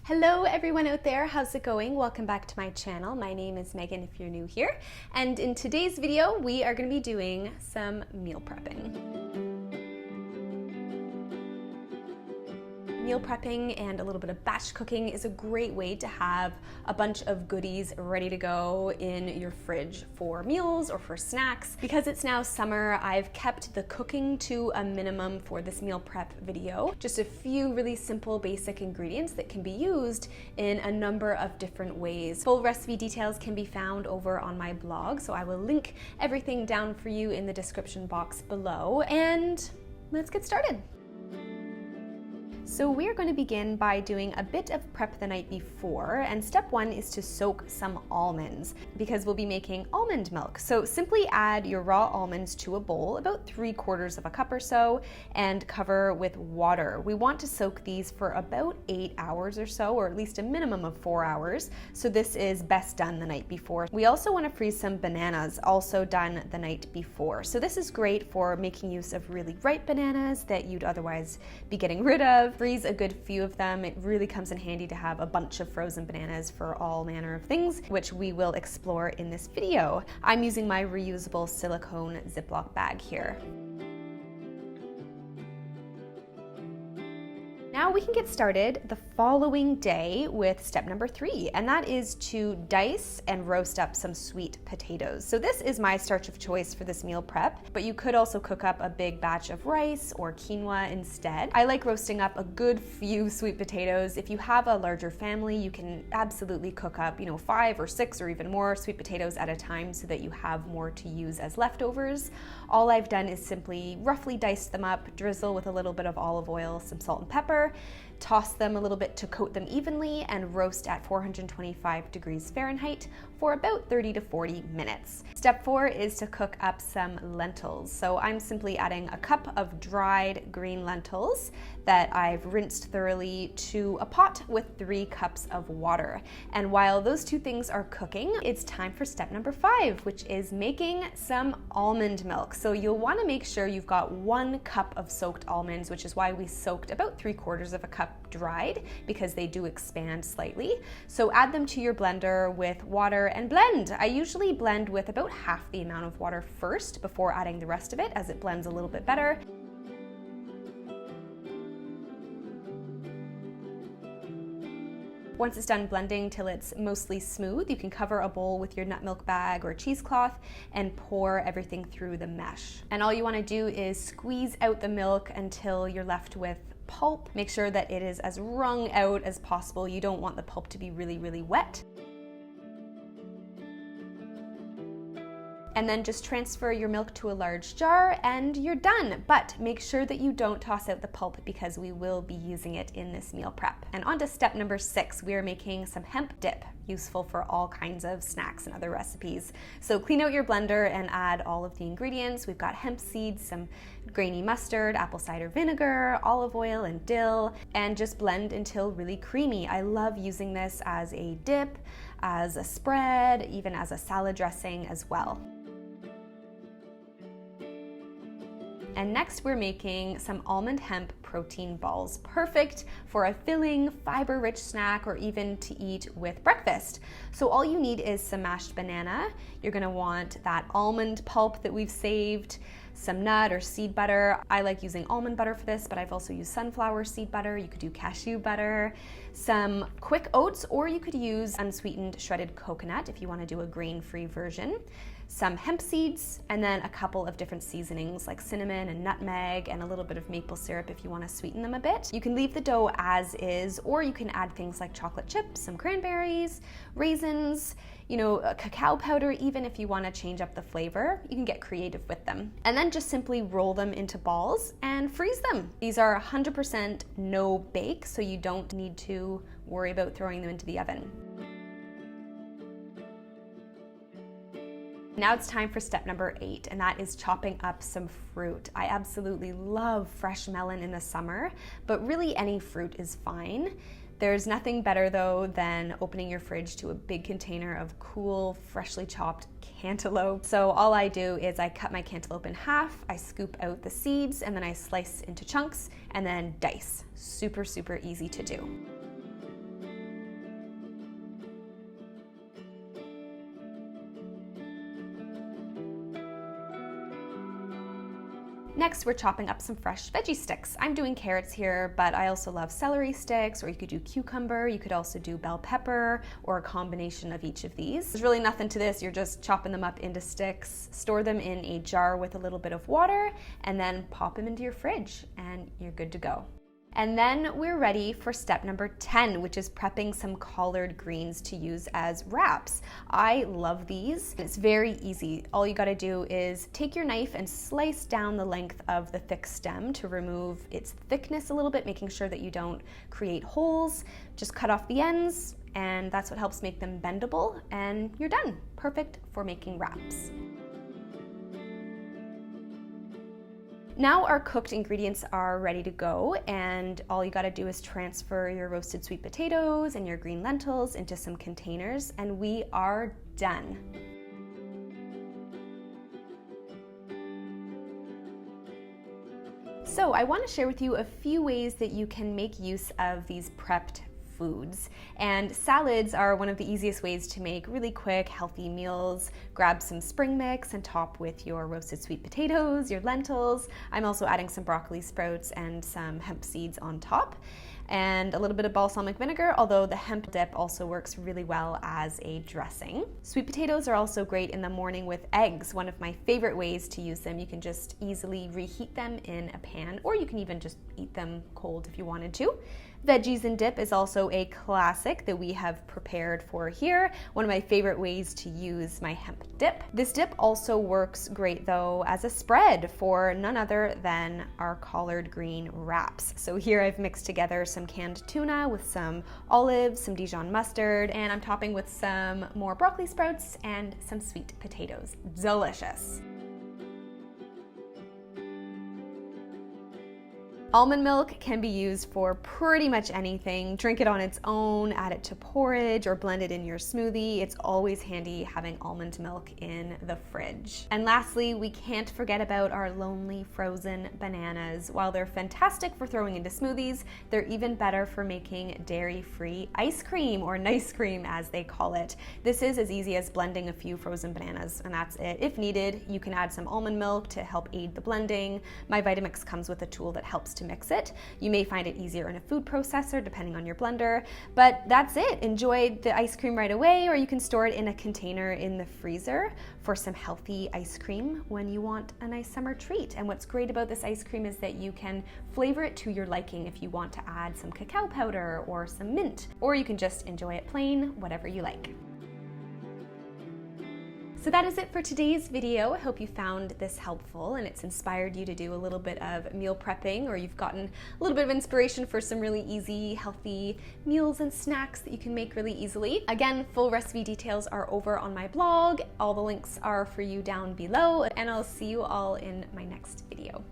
Hello everyone out there, how's it going? Welcome back to my channel. My name is Megan if you're new here, and in today's video we are going to be doing some meal prepping. Meal prepping and a little bit of batch cooking is a great way to have a bunch of goodies ready to go in your fridge for meals or for snacks. Because it's now summer, I've kept the cooking to a minimum for this meal prep video. Just a few really simple basic ingredients that can be used in a number of different ways. Full recipe details can be found over on my blog, so I will link everything down for you in the description box below. And let's get started. So we're going to begin by doing a bit of prep the night before, and step one is to soak some almonds because we'll be making almond milk. So simply add your raw almonds to a bowl, about 3/4 of a cup or so, and cover with water. We want to soak these for about 8 hours or so, or at least a minimum of 4 hours. So this is best done the night before. We also want to freeze some bananas, also done the night before. So this is great for making use of really ripe bananas that you'd otherwise be getting rid of. Freeze a good few of them. It really comes in handy to have a bunch of frozen bananas for all manner of things, which we will explore in this video. I'm using my reusable silicone Ziploc bag here. Now we can get started the following day with step number 3, and that is to dice and roast up some sweet potatoes. So this is my starch of choice for this meal prep, but you could also cook up a big batch of rice or quinoa instead. I like roasting up a good few sweet potatoes. If you have a larger family, you can absolutely cook up, 5 or 6 or even more sweet potatoes at a time so that you have more to use as leftovers. All I've done is simply roughly dice them up, drizzle with a little bit of olive oil, some salt and pepper, toss them a little bit to coat them evenly, and roast at 425 degrees Fahrenheit for about 30 to 40 minutes. Step 4 is to cook up some lentils. So I'm simply adding a cup of dried green lentils that I've rinsed thoroughly to a pot with 3 cups of water. And while those two things are cooking, it's time for step number 5, which is making some almond milk. So you'll want to make sure you've got 1 cup of soaked almonds, which is why we soaked about 3/4 of a cup dried, because they do expand slightly. So add them to your blender with water and blend. I usually blend with about half the amount of water first before adding the rest of it, as it blends a little bit better. Once it's done blending till it's mostly smooth, you can cover a bowl with your nut milk bag or cheesecloth and pour everything through the mesh. And all you want to do is squeeze out the milk until you're left with pulp. Make sure that it is as wrung out as possible. You don't want the pulp to be really, really wet. And then just transfer your milk to a large jar and you're done. But make sure that you don't toss out the pulp because we will be using it in this meal prep. And on to step number 6, we are making some hemp dip, useful for all kinds of snacks and other recipes. So clean out your blender and add all of the ingredients. We've got hemp seeds, some grainy mustard, apple cider vinegar, olive oil, and dill, and just blend until really creamy. I love using this as a dip, as a spread, even as a salad dressing as well. And next we're making some almond hemp protein balls, perfect for a filling, fiber-rich snack or even to eat with breakfast. So all you need is some mashed banana. You're gonna want that almond pulp that we've saved, some nut or seed butter. I like using almond butter for this, but I've also used sunflower seed butter. You could do cashew butter, some quick oats, or you could use unsweetened shredded coconut if you wanna do a grain-free version, some hemp seeds, and then a couple of different seasonings like cinnamon and nutmeg and a little bit of maple syrup if you want to sweeten them a bit. You can leave the dough as is, or you can add things like chocolate chips, some cranberries, raisins, cacao powder, even if you want to change up the flavor. You can get creative with them. And then just simply roll them into balls and freeze them. These are 100% no bake, so you don't need to worry about throwing them into the oven. Now it's time for step number 8, and that is chopping up some fruit. I absolutely love fresh melon in the summer, but really any fruit is fine. There's nothing better though than opening your fridge to a big container of cool, freshly chopped cantaloupe. So all I do is I cut my cantaloupe in half, I scoop out the seeds, and then I slice into chunks and then dice. Super, super easy to do. Next, we're chopping up some fresh veggie sticks. I'm doing carrots here, but I also love celery sticks, or you could do cucumber, you could also do bell pepper, or a combination of each of these. There's really nothing to this, you're just chopping them up into sticks, store them in a jar with a little bit of water, and then pop them into your fridge, and you're good to go. And then we're ready for step number 10, which is prepping some collard greens to use as wraps. I love these. It's very easy. All you gotta do is take your knife and slice down the length of the thick stem to remove its thickness a little bit, making sure that you don't create holes. Just cut off the ends, and that's what helps make them bendable, and you're done. Perfect for making wraps. Now our cooked ingredients are ready to go, and all you gotta do is transfer your roasted sweet potatoes and your green lentils into some containers, and we are done. So I want to share with you a few ways that you can make use of these prepped foods. And salads are one of the easiest ways to make really quick, healthy meals. Grab some spring mix and top with your roasted sweet potatoes, your lentils. I'm also adding some broccoli sprouts and some hemp seeds on top, and a little bit of balsamic vinegar, although the hemp dip also works really well as a dressing. Sweet potatoes are also great in the morning with eggs, one of my favorite ways to use them. You can just easily reheat them in a pan, or you can even just eat them cold if you wanted to. Veggies and dip is also a classic that we have prepared for here. One of my favorite ways to use my hemp dip. This dip also works great though as a spread for none other than our collard green wraps. So here I've mixed together some canned tuna with some olives, some Dijon mustard, and I'm topping with some more broccoli sprouts and some sweet potatoes. Delicious. Almond milk can be used for pretty much anything. Drink it on its own, add it to porridge, or blend it in your smoothie. It's always handy having almond milk in the fridge. And lastly, we can't forget about our lonely frozen bananas. While they're fantastic for throwing into smoothies, they're even better for making dairy-free ice cream, or nice cream as they call it. This is as easy as blending a few frozen bananas, and that's it. If needed, you can add some almond milk to help aid the blending. My Vitamix comes with a tool that helps to mix it. You may find it easier in a food processor depending on your blender, but that's it. Enjoy the ice cream right away, or you can store it in a container in the freezer for some healthy ice cream when you want a nice summer treat. And what's great about this ice cream is that you can flavor it to your liking if you want to add some cacao powder or some mint, or you can just enjoy it plain, whatever you like. So that is it for today's video. I hope you found this helpful and it's inspired you to do a little bit of meal prepping, or you've gotten a little bit of inspiration for some really easy, healthy meals and snacks that you can make really easily. Again, full recipe details are over on my blog. All the links are for you down below, and I'll see you all in my next video.